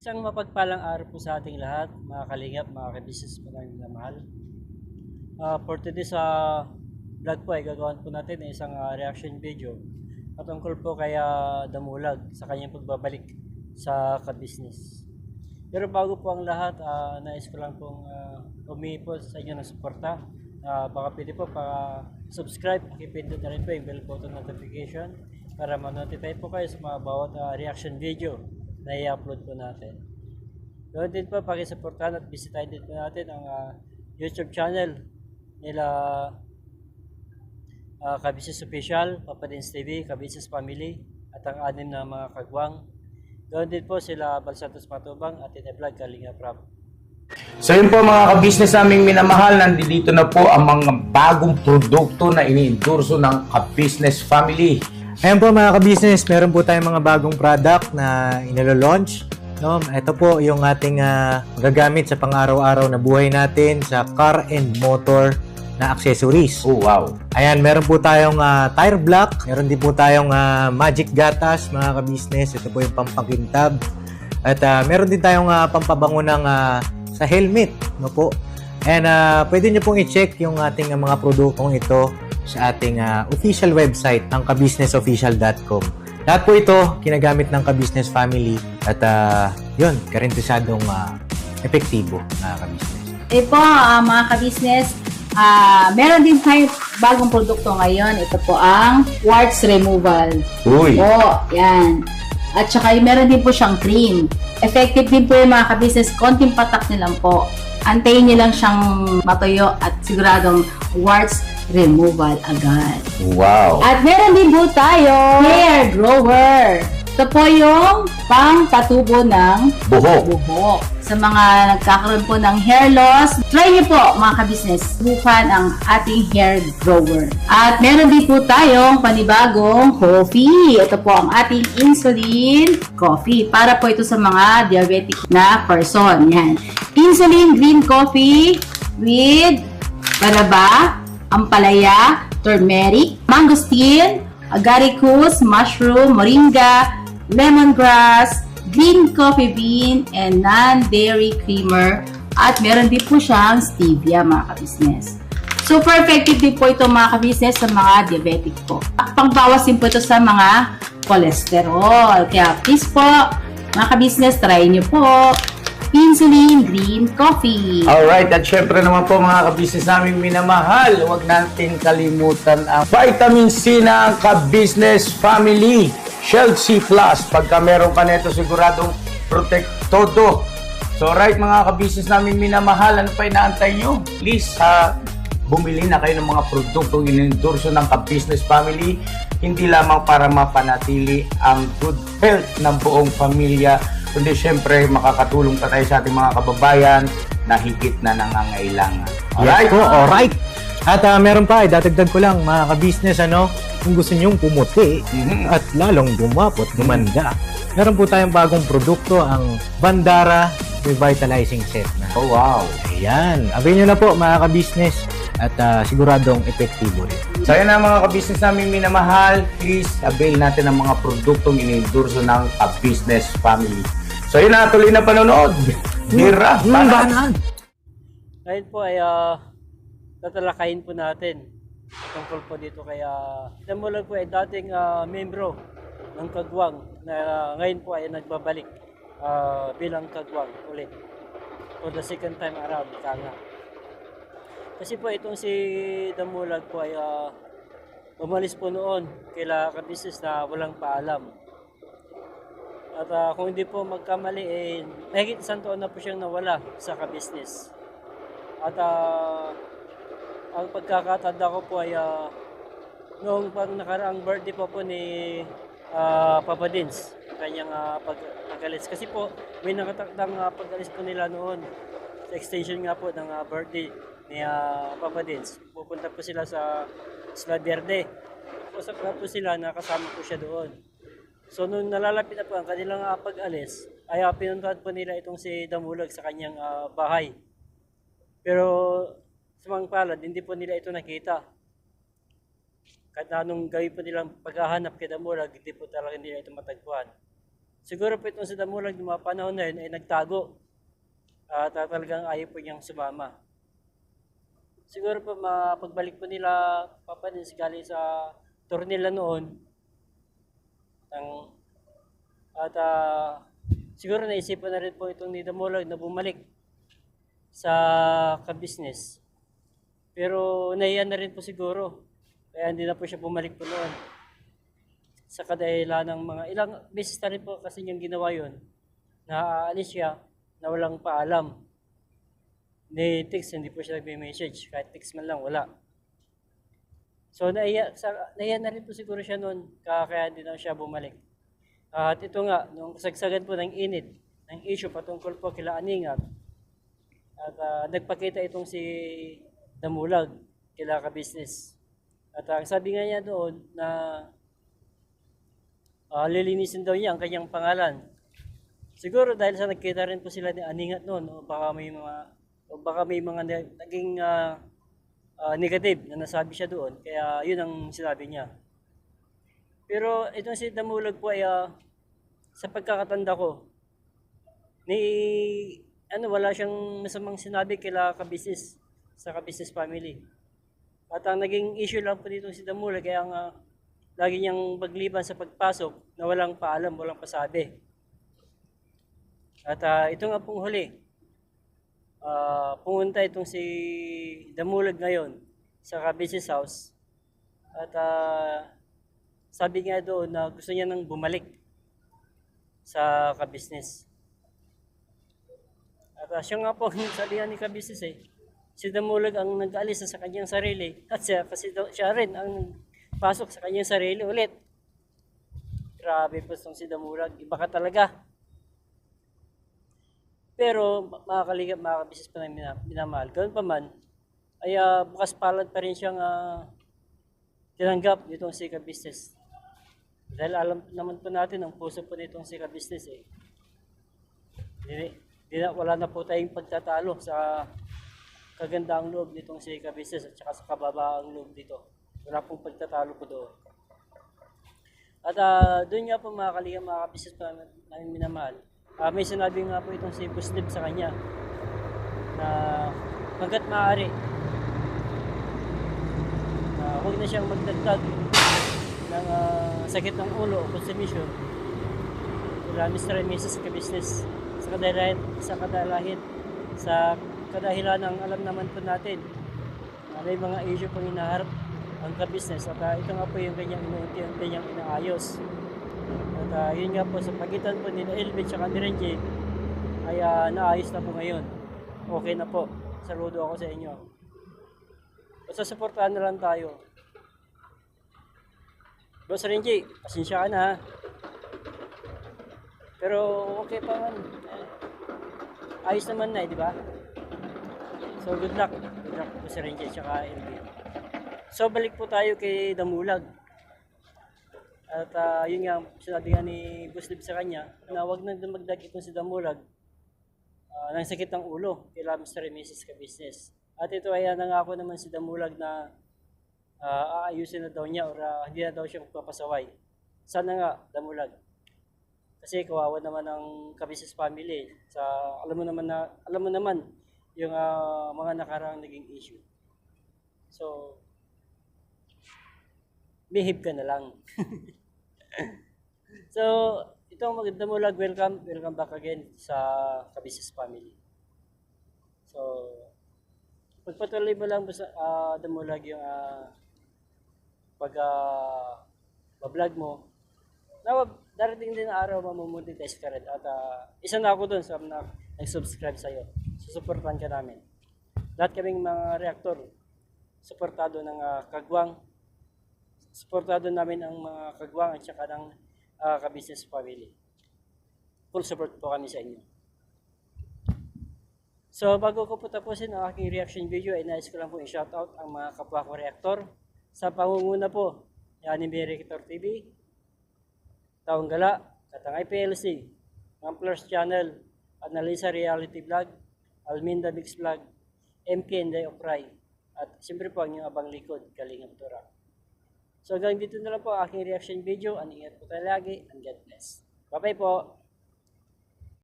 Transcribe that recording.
Isang mapagpalang araw po sa ating lahat, mga kalingap, mga ka-business po namin na mahal. For today sa vlog po ay gagawin po natin ng isang reaction video patungkol po kay Damulag sa kanyang pagbabalik sa ka-business. Pero bago po ang lahat, nais ko lang pong humingi po sa inyo ng suporta. Baka pwede po subscribe, pakipindot na rin po yung bell button notification para ma-notify po kayo sa mga bawat reaction video na i-upload po natin. Doon din po, pakisuportahan at bisitahin din po natin ang YouTube channel nila Ka-Business Official, Papadins TV, Ka-Business Family, at ang anim na mga kagwang. Doon din po sila Balsantos Matubang at Vlog Kalinga Prab. So yun po mga ka-business naming minamahal, nandito na po ang mga bagong produkto na ini-endorso ng Ka-Business Family. Ayan po mga ka-business, meron po tayong mga bagong product na inilo-launch. No? Ito po yung ating gagamit sa pang-araw-araw na buhay natin sa car and motor na accessories. Oh wow! Ayan, meron po tayong tire block, meron din po tayong magic gatas mga ka-business. Ito po yung pampakintab. At meron din tayong pampabango ng sa helmet. No po? And pwede nyo pong i-check yung ating mga produktong ito sa ating official website ng kabusinessofficial.com. Lahat po ito kinagamit ng Ka-Business Family at yun, karentesadong epektibo na ka-business. Po, mga ka-business, meron din tayo bagong produkto ngayon. Ito po ang warts removal. Uy! Po, yan. At saka meron din po siyang cream. Effective din po yung mga ka-business. Konting patak niyo lang po. Antayin niyo lang siyang matuyo at siguradong warts removal agad. Wow! At meron din po tayo hair grower. Ito po yung pang-patubo ng buhok. Sa mga nagkakaroon po ng hair loss, try niyo po mga ka-business, subukan ang ating hair grower. At meron din po tayong panibagong coffee. Ito po ang ating insulin coffee. Para po ito sa mga diabetic na person. Yan. Insulin green coffee with balaba, ampalaya, turmeric, mangosteen, agaricus, mushroom, moringa, lemongrass, green coffee bean, and non-dairy creamer. At meron din po siyang stevia mga ka-business. Super effective din po ito mga ka-business sa mga diabetic po. Pangbawas din po ito sa mga cholesterol. Kaya please po mga ka-business, try nyo po insulin green coffee. Alright, at syempre naman po mga ka-business naming minamahal, huwag natin kalimutan ang vitamin C ng Ka-Business Family. Shield C+, pagka meron ka nito siguradong protect todo. So right mga ka-business naming minamahal, ano pa inaantay nyo? Please, bumili na kayo ng mga produktong inendorso ng Ka-Business Family, hindi lamang para mapanatili ang good health ng buong pamilya, kundi syempre makakatulong pa tayo sa ating mga kababayan na higit na nangangailangan. Alright po, alright. At meron pa, dadagdag ko lang mga ka-business, kung gusto nyong pumuti at lalong gumapot, gumanda, meron po tayong bagong produkto, ang Bandara Revitalizing Set na. Oh wow! Ayan, avail nyo na po mga ka-business at siguradong epektibo rin. So yun na mga ka-business namin minamahal, please avail natin ang mga produktong inendorso ng Ka-Business Family. So yun na, tuloy na panonood. Mira, Banan! Ngayon po ay tatalakayin po natin tungkol po dito kaya Damulag po ay dating membro ng kagwang na ngayon po ay nagbabalik bilang kagwang ulit for the second time around, nga. Kasi po itong si Damulag po ay umalis po noon kila ka-business na walang paalam. At kung hindi po magkamali, mahigit isang taon na po siyang nawala sa ka-business. At ang pagkakatanda ko po ay noong pang nakaraang birthday po ni Papa Dins, kanyang pag-alis. Kasi po may nakatakdang pag-alis po nila noon sa extension nga po ng birthday ni Papa Dins. Pupunta po sila sa Isla Verde. Usap nga po sila, nakasama po siya doon. So nung nalalapit na po ang kanilang pag-alis, ay pinuntahan po nila itong si Damulag sa kanyang bahay. Pero sumang palad, hindi po nila ito nakita. Kahit na anong gawin po nilang paghahanap kay Damulag, hindi po talaga nila ito matagpuan. siguro po itong si Damulag ng mga panahon na yun ay nagtago at talagang ayaw po niyang sumama. Siguro po pagbalik po nila papanis galing sa tour nila noon at siguro naisipan na rin po itong ni Damulag na bumalik sa ka-business. Pero nahiyan na rin po siguro. Kaya hindi na po siya bumalik po noon. Sa kadahilan ng mga ilang beses na rin po kasi yung ginawa yun. Naaalis siya na walang paalam. Ni text, hindi po siya nagme-message. Kahit text man lang, wala. So nahiya na rin po siguro siya noon. Kaya hindi na siya bumalik. At ito nga, nung kasagsagan po ng init, ng issue patungkol po kila Aningat, at nagpakita itong si Damulag kila ka-business. At ang sabi nga niya doon na lilinisin daw niya ang kanyang pangalan. Siguro dahil sa nagkita rin po sila ni Aningat noon, o baka may mga naging negative na nasabi siya doon. Kaya yun ang sinabi niya. Pero itong si Damulag po ay sa pagkakatanda ko, wala siyang masamang sinabi kila ka-business sa ka-business family. At ang naging issue lang po dito si Damulag kaya nga lagi niyang pagliban sa pagpasok na walang paalam, walang pasabi. At ito nga pong huli, pumunta itong si Damulag ngayon sa ka-business house at sabi nga doon na gusto niya nang bumalik sa ka-business. At siya nga po ang sabihan ni ka-business si Damulag ang nag-alis sa kanyang sarili at kasi siya rin ang pasok sa kanyang sarili ulit. Grabe po itong si Damulag, iba ka talaga. Pero mga kaligap, mga ka-business pa na minamahal, ganoon pa man, ay bukas palad pa rin siyang tinanggap nitong si ka-business. Dahil alam naman po natin ang puso po nitong si ka-business wala na po tayong pagtatalo sa kagandaang loob nitong si ka-business at saka sa kababaang loob dito. Wala pong pagtatalo po doon. At doon nga po mga kaligam, mga ka-business pa namin minamahal. May sinabi nga po itong si Buslib sa kanya na hanggat maaari huwag na siyang magdagdag ng sakit ng ulo o consumption wala Mr. and Mrs. ka-business sa kadahilan ng alam naman po natin may mga issue pang hinaharap ang ka-business at ito nga po yung kanyang inuunti-unti niyang inaayos. At yun nga po sa pagitan po nila Elvin at ni Renji ay naayos na po ngayon. Okay na po. Saludo ako sa inyo. Basta supportahan na lang tayo. Boss Renji, pasensya ka na ha. Pero okay pa man. Ayos naman na di ba? So good luck. Good luck po sa Renji at Elvin. So balik po tayo kay Damulag. At yun nga, sinabi nga ni Buslib sa kanya na huwag nang dumagdag itong si Damulag ng sakit ng ulo kila Mr. and Mrs. ka-business. At ito ay nangako naman si Damulag na aayusin na daw niya or hindi na daw siya magpapasaway. Sana nga, Damulag. Kasi kawawa naman ang ka-business family. Alam mo naman yung mga nakaraang naging issue. So, behave ka na lang. So, ito ang maganda mo lag. Welcome back again sa ka-business family. So, pagpatuloy mo lang sa Damulag yung pag-vlog mo. Darating din na araw mamonetize ka rin. At isa na ako dun sa nag-subscribe sa'yo. Susuportahan ka namin. Lahat kaming mga reaktor, suportado ng Kagwang. Suportado namin ang mga Kagwang at saka ng ka-business family. Full support po kami sa inyo. So bago ko po tapusin ang aking reaction video, ay nais ko lang po i-shoutout ang mga kapwa ko reaktor sa pangunguna po ni Anime Reactor TV, Taong Gala, Katangay PLC, Mamplers Channel, Analisa Reality Vlog, Alminda Mix Vlog, MK Inday Okray, at siyempre po ang inyong abang likod, Kalingap Tura. So hanggang dito na lang po ang aking reaction video. Ingat po tayo lagi and God bless. Bye-bye po.